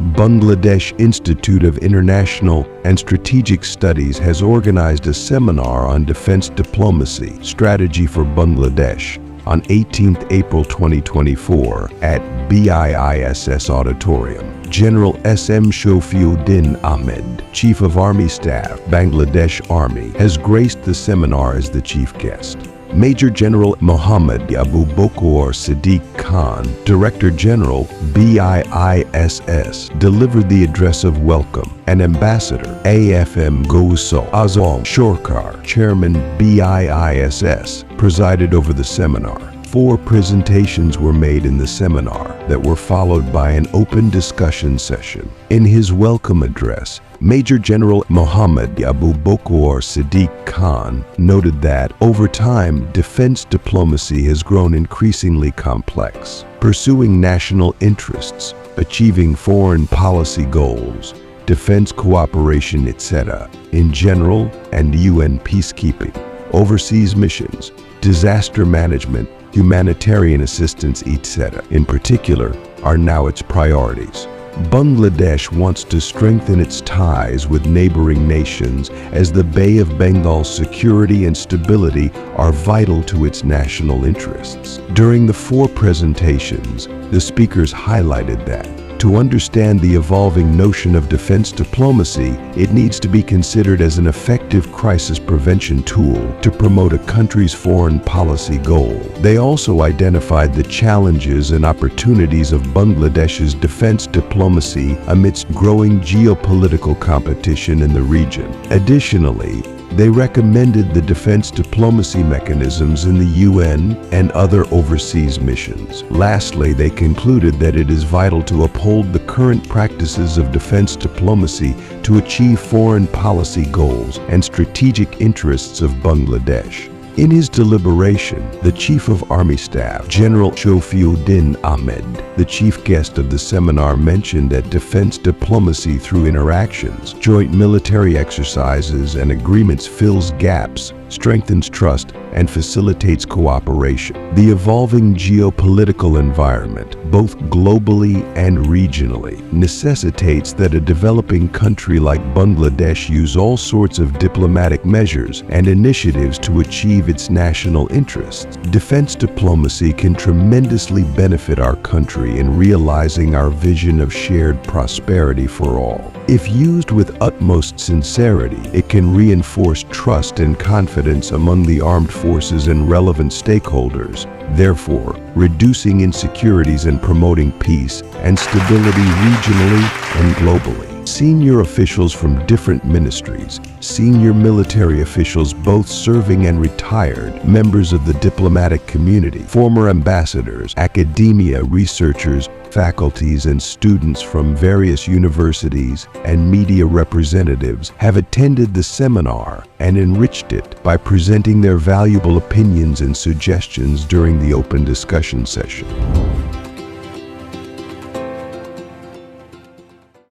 Bangladesh Institute of International and Strategic Studies has organized a seminar on defense diplomacy strategy for Bangladesh on 18th April 2024 at BIISS Auditorium. General S.M. Shofiuddin Ahmed, Chief of Army Staff, Bangladesh Army, has graced the seminar as the chief guest. Major General Mohammad Abu Bakr Siddiq Khan, Director General, BIISS, delivered the address of welcome, and Ambassador AFM Ghussal Azam Shorkar, Chairman BIISS, presided over the seminar. 4 presentations were made in the seminar that were followed by an open discussion session. In his welcome address, Major General Mohammad Abu Bakr Siddiq Khan noted that, over time, defense diplomacy has grown increasingly complex. Pursuing national interests, achieving foreign policy goals, defense cooperation, etc., in general, and UN peacekeeping, overseas missions, disaster management, humanitarian assistance, etc., in particular, are now its priorities. Bangladesh wants to strengthen its ties with neighboring nations as the Bay of Bengal's security and stability are vital to its national interests. During the 4 presentations, the speakers highlighted that, to understand the evolving notion of defense diplomacy, it needs to be considered as an effective crisis prevention tool to promote a country's foreign policy goal. They also identified the challenges and opportunities of Bangladesh's defense diplomacy amidst growing geopolitical competition in the region. Additionally, they recommended the defense diplomacy mechanisms in the UN and other overseas missions. Lastly, they concluded that it is vital to uphold the current practices of defense diplomacy to achieve foreign policy goals and strategic interests of Bangladesh. In his deliberation, the Chief of Army Staff, General Shofiuddin Ahmed, the chief guest of the seminar, mentioned that defense diplomacy through interactions, joint military exercises, and agreements fills gaps, strengthens trust, and facilitates cooperation. The evolving geopolitical environment, both globally and regionally, necessitates that a developing country like Bangladesh use all sorts of diplomatic measures and initiatives to achieve its national interests. Defense diplomacy can tremendously benefit our country in realizing our vision of shared prosperity for all. If used with utmost sincerity, it can reinforce trust and confidence among the armed forces and relevant stakeholders, therefore reducing insecurities and promoting peace and stability regionally and globally. Senior officials from different ministries, senior military officials both serving and retired, members of the diplomatic community, former ambassadors, academia, researchers, faculties, and students from various universities and media representatives have attended the seminar and enriched it by presenting their valuable opinions and suggestions during the open discussion session.